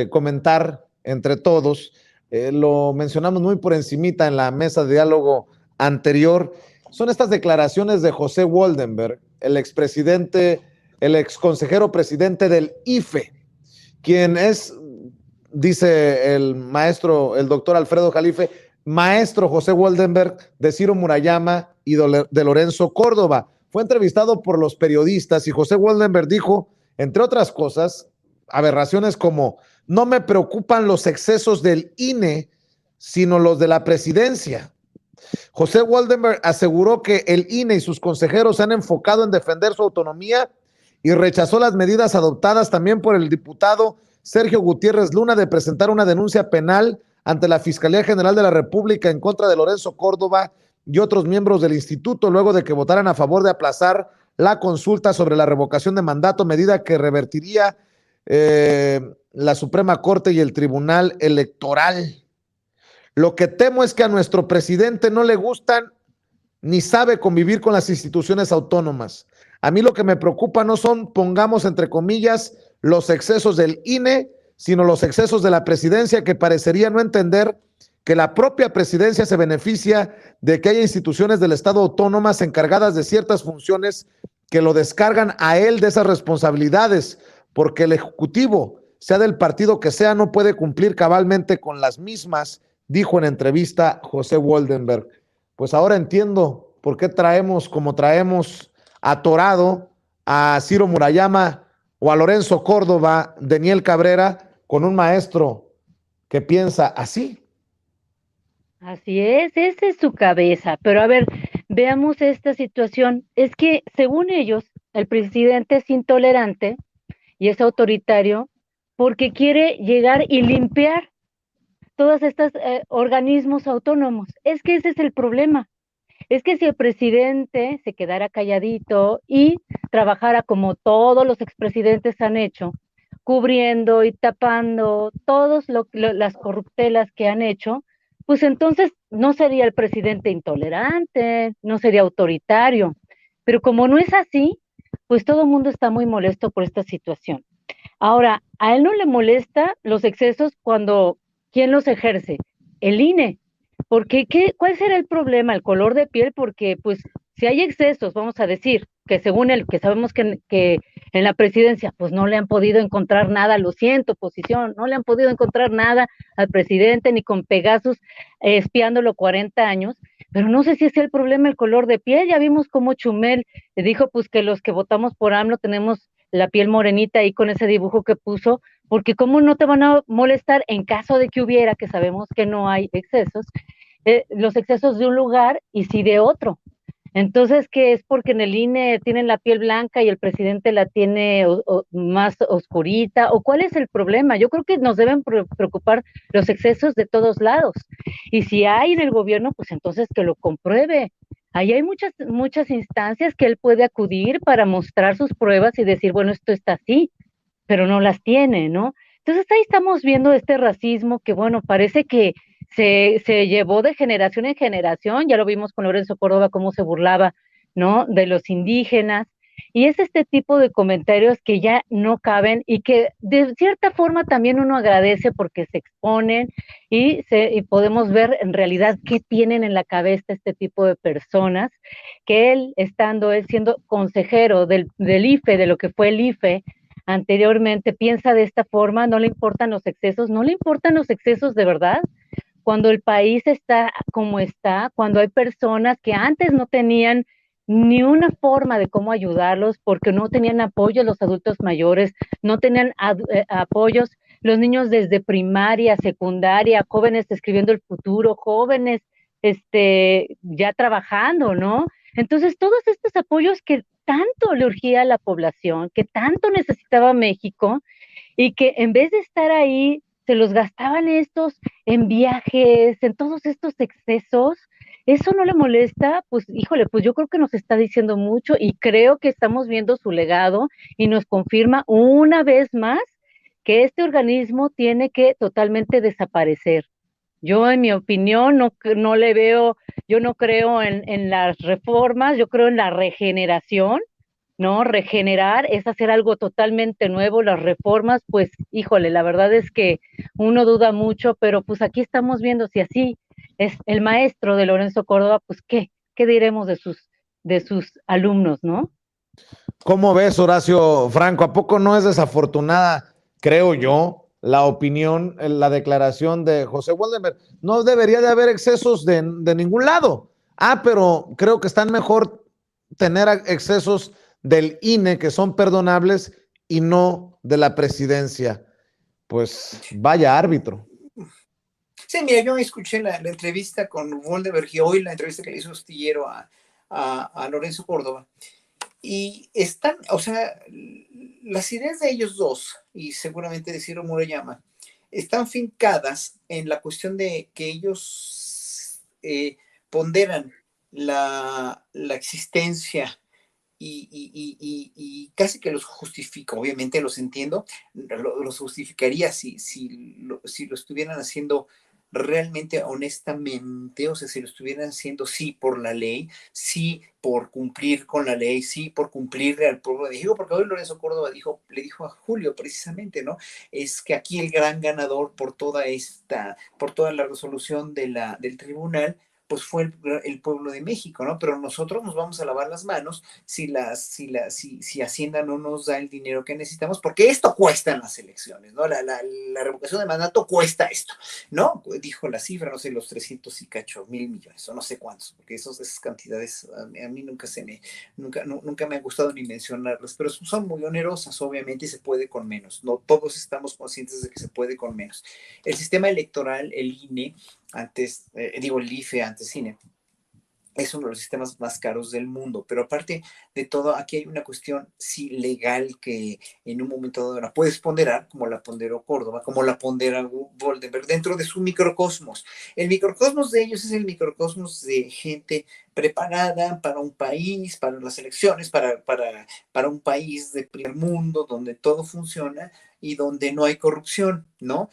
comentar entre todos, lo mencionamos muy por encimita en la mesa de diálogo anterior, son estas declaraciones de José Woldenberg, el expresidente, el exconsejero presidente del IFE, quien es, dice el maestro, el doctor Alfredo Jalife, maestro José Woldenberg de Ciro Murayama y de Lorenzo Córdoba. Fue entrevistado por los periodistas y José Woldenberg dijo, entre otras cosas, aberraciones como no me preocupan los excesos del INE, sino los de la presidencia. José Woldenberg aseguró que el INE y sus consejeros se han enfocado en defender su autonomía y rechazó las medidas adoptadas también por el diputado Sergio Gutiérrez Luna de presentar una denuncia penal ante la Fiscalía General de la República en contra de Lorenzo Córdoba y otros miembros del instituto, luego de que votaran a favor de aplazar la consulta sobre la revocación de mandato, medida que revertiría la Suprema Corte y el Tribunal Electoral. Lo que temo es que a nuestro presidente no le gustan ni sabe convivir con las instituciones autónomas. A mí lo que me preocupa no son, pongamos entre comillas, los excesos del INE, sino los excesos de la presidencia, que parecería no entender que la propia presidencia se beneficia de que haya instituciones del Estado autónomas encargadas de ciertas funciones que lo descargan a él de esas responsabilidades, porque el Ejecutivo, sea del partido que sea, no puede cumplir cabalmente con las mismas, dijo en entrevista José Woldenberg. Pues ahora entiendo por qué traemos como traemos atorado a Ciro Murayama o a Lorenzo Córdoba, Daniel Cabrera, con un maestro que piensa así. Así es, esa es su cabeza. Pero a ver, veamos esta situación. Es que, según ellos, el presidente es intolerante y es autoritario porque quiere llegar y limpiar todos estos organismos autónomos. Es que ese es el problema. Es que si el presidente se quedara calladito y trabajara como todos los expresidentes han hecho, cubriendo y tapando todas las corruptelas que han hecho, pues entonces no sería el presidente intolerante, no sería autoritario. Pero como no es así, pues todo el mundo está muy molesto por esta situación. Ahora, a él no le molesta los excesos cuando, ¿quién los ejerce? El INE. Porque, ¿cuál será el problema? El color de piel, porque pues si hay excesos, vamos a decir, que según él, que sabemos que en la presidencia, pues no le han podido encontrar nada, lo siento, oposición, no le han podido encontrar nada al presidente, ni con Pegasus espiándolo 40 años, pero no sé si es el problema el color de piel. Ya vimos cómo Chumel dijo pues que los que votamos por AMLO tenemos la piel morenita ahí con ese dibujo que puso, porque cómo no te van a molestar en caso de que hubiera, que sabemos que no hay excesos, los excesos de un lugar y sí de otro. Entonces, ¿qué es porque en el INE tienen la piel blanca y el presidente la tiene más oscurita? ¿O cuál es el problema? Yo creo que nos deben preocupar los excesos de todos lados. Y si hay en el gobierno, pues entonces que lo compruebe. Ahí hay muchas instancias que él puede acudir para mostrar sus pruebas y decir, bueno, esto está así, pero no las tiene, ¿no? Entonces ahí estamos viendo este racismo que, bueno, parece que se llevó de generación en generación. Ya lo vimos con Lorenzo Córdoba, cómo se burlaba, ¿no? De los indígenas. Y es este tipo de comentarios que ya no caben y que de cierta forma también uno agradece porque se exponen y podemos ver en realidad qué tienen en la cabeza este tipo de personas, que él siendo consejero del IFE, de lo que fue el IFE, anteriormente piensa de esta forma, no le importan los excesos, no le importan los excesos de verdad, cuando el país está como está, cuando hay personas que antes no tenían ni una forma de cómo ayudarlos porque no tenían apoyo los adultos mayores, no tenían apoyos los niños desde primaria, secundaria, jóvenes escribiendo el futuro, jóvenes ya trabajando, ¿no? Entonces, todos estos apoyos que tanto le urgía a la población, que tanto necesitaba México, y que en vez de estar ahí, se los gastaban estos en viajes, en todos estos excesos. Eso no le molesta, pues híjole, pues yo creo que nos está diciendo mucho y creo que estamos viendo su legado y nos confirma una vez más que este organismo tiene que totalmente desaparecer. Yo, en mi opinión, no le veo, yo no creo en las reformas, yo creo en la regeneración, ¿no? Regenerar es hacer algo totalmente nuevo, las reformas, pues, híjole, la verdad es que uno duda mucho, pero pues aquí estamos viendo si así es el maestro de Lorenzo Córdoba, pues, ¿qué diremos de sus alumnos, ¿no? ¿Cómo ves, Horacio Franco? ¿A poco no es desafortunada, creo yo, la opinión, la declaración de José Waldenberg? No debería de haber excesos de ningún lado. Ah, pero creo que están mejor tener excesos del INE que son perdonables y no de la presidencia. Pues vaya árbitro. Sí, mira, yo escuché la entrevista con Voldenberg y hoy la entrevista que le hizo Astillero a Lorenzo Córdoba. Y están, o sea, las ideas de ellos dos, y seguramente de Ciro Murayama, están fincadas en la cuestión de que ellos ponderan la existencia y casi que los justifico, obviamente los entiendo, los justificaría si lo estuvieran haciendo realmente honestamente, o sea, si lo estuvieran haciendo sí por la ley, sí por cumplir con la ley, sí por cumplirle al pueblo de México, porque hoy Lorenzo Córdoba le dijo a Julio precisamente, ¿no? Es que aquí el gran ganador por toda la resolución del tribunal, pues fue el pueblo de México, ¿no? Pero nosotros nos vamos a lavar las manos si Hacienda no nos da el dinero que necesitamos, porque esto cuesta en las elecciones, ¿no? La revocación de mandato cuesta esto, ¿no? Dijo la cifra, no sé, los 300 y cacho mil millones, o no sé cuántos, porque esas cantidades a mí nunca me ha gustado ni mencionarlas, pero son muy onerosas, obviamente, y se puede con menos, ¿no? Todos estamos conscientes de que se puede con menos. El sistema electoral, el INE, antes, el IFE, antes INE, es uno de los sistemas más caros del mundo, pero aparte de todo, aquí hay una cuestión sí legal que en un momento dado la puedes ponderar, como la ponderó Córdoba, como la pondera Voldenberg, dentro de su microcosmos. El microcosmos de ellos es el microcosmos de gente preparada para un país, para las elecciones, para un país de primer mundo, donde todo funciona y donde no hay corrupción, ¿no?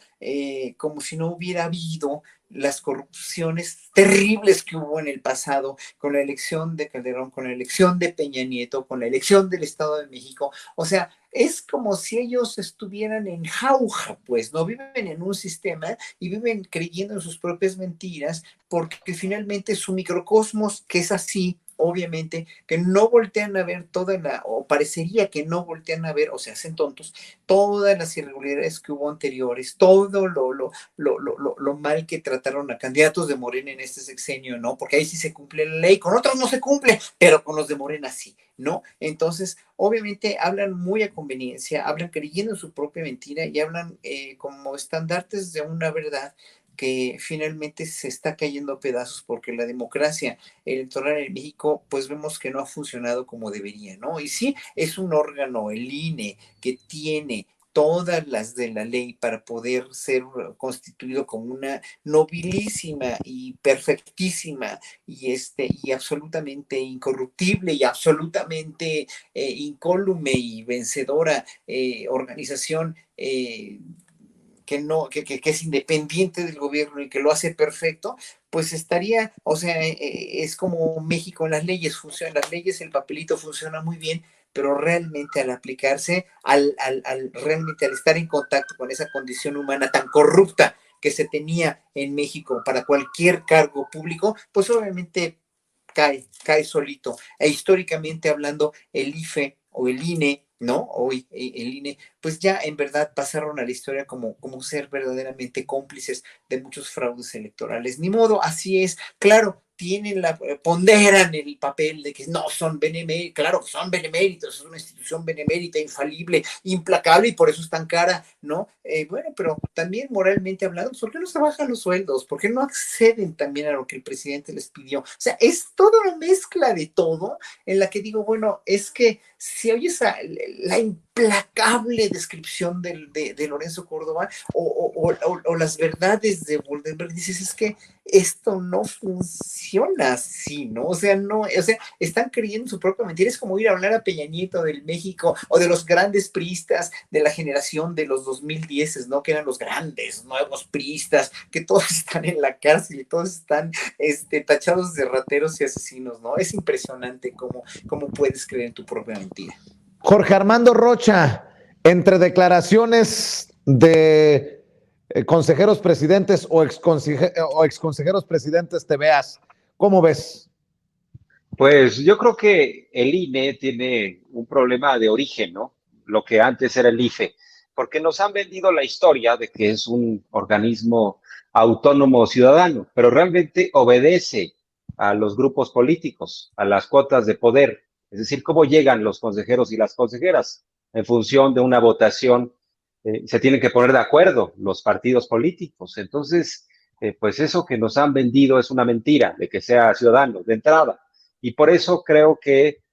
Como si no hubiera habido las corrupciones terribles que hubo en el pasado, con la elección de Calderón, con la elección de Peña Nieto, con la elección del Estado de México. O sea, es como si ellos estuvieran en jauja, pues, no viven en un sistema y viven creyendo en sus propias mentiras, porque finalmente su microcosmos, que es así, obviamente, que no voltean a ver o parecería que no voltean a ver, o se hacen tontos, todas las irregularidades que hubo anteriores, todo lo mal que trataron a candidatos de Morena en este sexenio, ¿no? Porque ahí sí se cumple la ley, con otros no se cumple, pero con los de Morena sí, ¿no? Entonces, obviamente hablan muy a conveniencia, hablan creyendo en su propia mentira y hablan como estandartes de una verdad que finalmente se está cayendo a pedazos porque la democracia electoral en México, pues vemos que no ha funcionado como debería, ¿no? Y sí, es un órgano, el INE, que tiene todas las de la ley para poder ser constituido como una nobilísima y perfectísima y absolutamente incorruptible y absolutamente incólume y vencedora organización que es independiente del gobierno y que lo hace perfecto, pues estaría, o sea, es como México en las leyes, las leyes, el papelito funciona muy bien, pero realmente al aplicarse, realmente al estar en contacto con esa condición humana tan corrupta que se tenía en México para cualquier cargo público, pues obviamente cae solito. E históricamente hablando, el IFE o el INE, ¿no? Hoy el INE, pues ya en verdad pasaron a la historia como ser verdaderamente cómplices de muchos fraudes electorales. Ni modo, así es. Claro, ponderan el papel de que no son beneméritos, claro que son beneméritos, es una institución benemérita, infalible, implacable y por eso es tan cara, ¿no? Bueno, pero también moralmente hablando, ¿por qué no se bajan los sueldos? ¿Por qué no acceden también a lo que el presidente les pidió? O sea, es toda una mezcla de todo en la que digo, bueno, es que si oyes la implacable descripción de Lorenzo Córdoba o las verdades de Voldenberg, dices, es que esto no funciona así, ¿no? O sea, no, o sea, están creyendo su propia mentira. Es como ir a hablar a Peña Nieto del México o de los grandes priistas de la generación de los 2010, ¿no? Que eran los grandes, nuevos priistas, que todos están en la cárcel y todos están tachados de rateros y asesinos, ¿no? Es impresionante cómo puedes creer en tu propia mentira. Jorge Armando Rocha, entre declaraciones de consejeros presidentes o exconsejeros presidentes, te veas, ¿cómo ves? Pues yo creo que el INE tiene un problema de origen, ¿no? Lo que antes era el IFE, porque nos han vendido la historia de que es un organismo autónomo ciudadano, pero realmente obedece a los grupos políticos, a las cuotas de poder. Es decir, cómo llegan los consejeros y las consejeras en función de una votación. Se tienen que poner de acuerdo los partidos políticos. Entonces, pues eso que nos han vendido es una mentira de que sea ciudadano de entrada. Y por eso creo que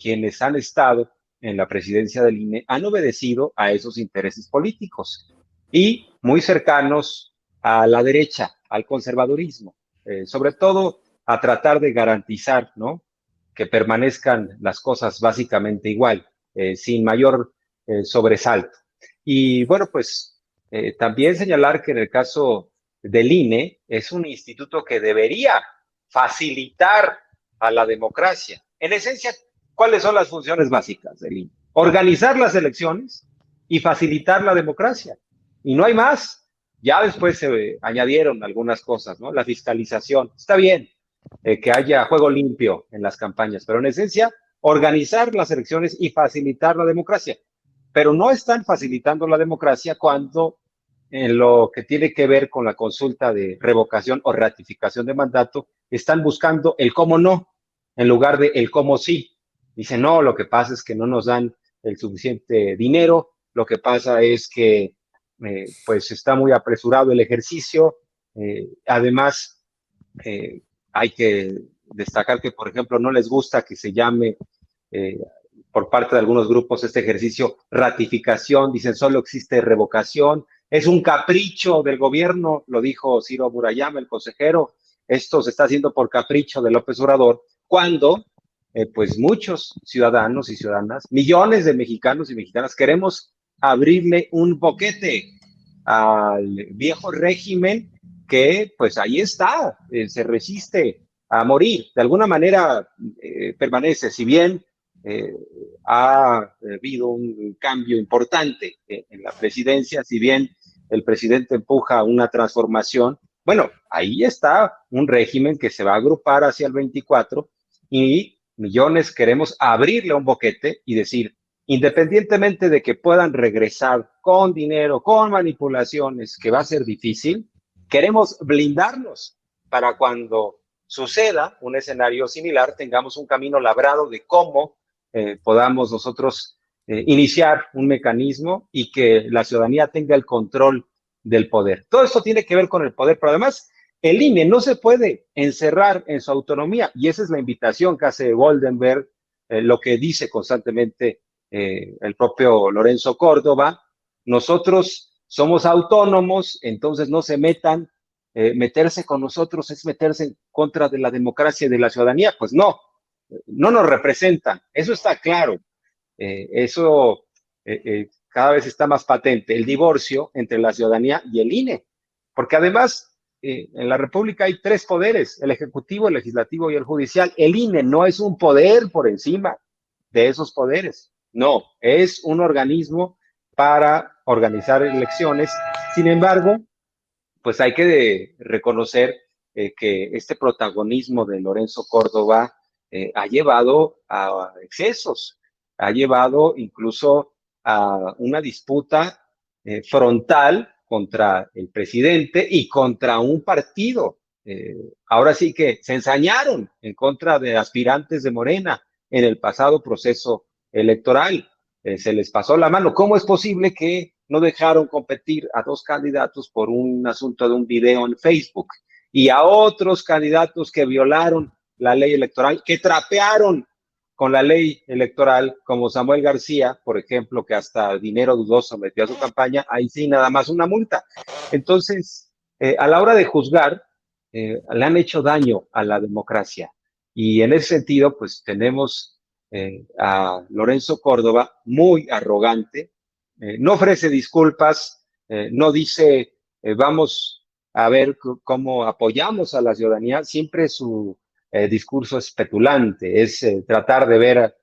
quienes han estado en la presidencia del INE han obedecido a esos intereses políticos y muy cercanos a la derecha, al conservadurismo, sobre todo a tratar de garantizar, ¿no?, que permanezcan las cosas básicamente igual, sin mayor sobresalto. Y bueno, pues también señalar que en el caso del INE es un instituto que debería facilitar a la democracia. En esencia, ¿cuáles son las funciones básicas del INE? Organizar las elecciones y facilitar la democracia. Y no hay más. Ya después se añadieron algunas cosas, ¿no? La fiscalización. Está bien que haya juego limpio en las campañas, pero en esencia, organizar las elecciones y facilitar la democracia. Pero no están facilitando la democracia cuando en lo que tiene que ver con la consulta de revocación o ratificación de mandato, están buscando el cómo no, en lugar de el cómo sí. Dicen, no, lo que pasa es que no nos dan el suficiente dinero, lo que pasa es que pues está muy apresurado el ejercicio, además hay que destacar que, por ejemplo, no les gusta que se llame por parte de algunos grupos este ejercicio ratificación, dicen solo existe revocación, es un capricho del gobierno, lo dijo Ciro Murayama, el consejero, esto se está haciendo por capricho de López Obrador, cuando pues muchos ciudadanos y ciudadanas, millones de mexicanos y mexicanas, queremos abrirle un boquete al viejo régimen que pues ahí está, se resiste a morir, de alguna manera permanece, si bien ha habido un cambio importante en la presidencia, si bien el presidente empuja una transformación, bueno, ahí está un régimen que se va a agrupar hacia el 24 y millones queremos abrirle un boquete y decir, independientemente de que puedan regresar con dinero, con manipulaciones, que va a ser difícil, queremos blindarnos para cuando suceda un escenario similar, tengamos un camino labrado de cómo podamos nosotros iniciar un mecanismo y que la ciudadanía tenga el control del poder. Todo esto tiene que ver con el poder, pero además el INE no se puede encerrar en su autonomía y esa es la invitación que hace Goldenberg, lo que dice constantemente el propio Lorenzo Córdoba. Nosotros somos autónomos, entonces no se metan, meterse con nosotros es meterse en contra de la democracia y de la ciudadanía. Pues no, no nos representan, eso está claro, eso cada vez está más patente, el divorcio entre la ciudadanía y el INE, porque además en la República hay tres poderes, el ejecutivo, el legislativo y el judicial. El INE no es un poder por encima de esos poderes, no, es un organismo para organizar elecciones. Sin embargo, pues hay que reconocer que este protagonismo de Lorenzo Córdoba ha llevado a excesos, ha llevado incluso a una disputa frontal contra el presidente y contra un partido. Ahora sí que se ensañaron en contra de aspirantes de Morena en el pasado proceso electoral. Se les pasó la mano. ¿Cómo es posible que no dejaron competir a dos candidatos por un asunto de un video en Facebook y a otros candidatos que violaron la ley electoral, que trapearon con la ley electoral, como Samuel García, por ejemplo, que hasta dinero dudoso metió a su campaña, ahí sí nada más una multa? Entonces, a la hora de juzgar, le han hecho daño a la democracia. Y en ese sentido, pues tenemos a Lorenzo Córdoba muy arrogante, no ofrece disculpas, no dice vamos a ver cómo apoyamos a la ciudadanía, siempre su discurso es petulante, es tratar de ver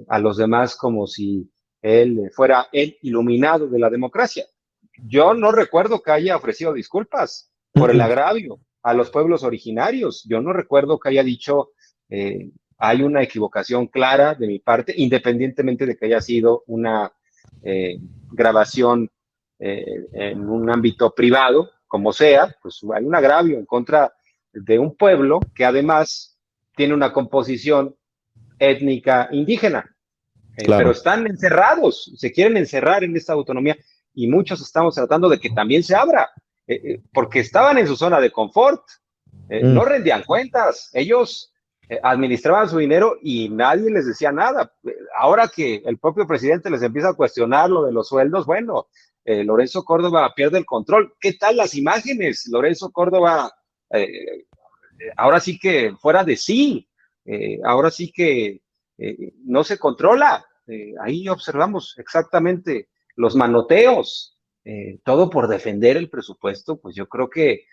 a los demás como si él fuera el iluminado de la democracia. Yo no recuerdo que haya ofrecido disculpas por el agravio a los pueblos originarios. Yo no recuerdo que haya dicho hay una equivocación clara de mi parte, independientemente de que haya sido una grabación en un ámbito privado, como sea, pues hay un agravio en contra de un pueblo que además tiene una composición étnica indígena. Claro. Pero están encerrados, se quieren encerrar en esta autonomía y muchos estamos tratando de que también se abra, porque estaban en su zona de confort, no rendían cuentas, ellos administraban su dinero y nadie les decía nada. Ahora que el propio presidente les empieza a cuestionar lo de los sueldos, bueno, Lorenzo Córdoba pierde el control. ¿Qué tal las imágenes? Lorenzo Córdoba, ahora sí que fuera de sí, ahora sí que no se controla. Ahí observamos exactamente los manoteos, todo por defender el presupuesto. Pues yo creo que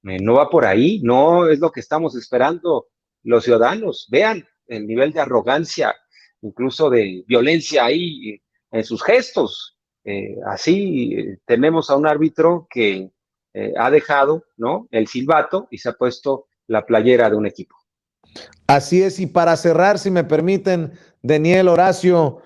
no va por ahí, no es lo que estamos esperando los ciudadanos. Vean el nivel de arrogancia, incluso de violencia ahí en sus gestos. Así tenemos a un árbitro que ha dejado, ¿no?, el silbato y se ha puesto la playera de un equipo. Así es, y para cerrar, si me permiten, Daniel, Horacio,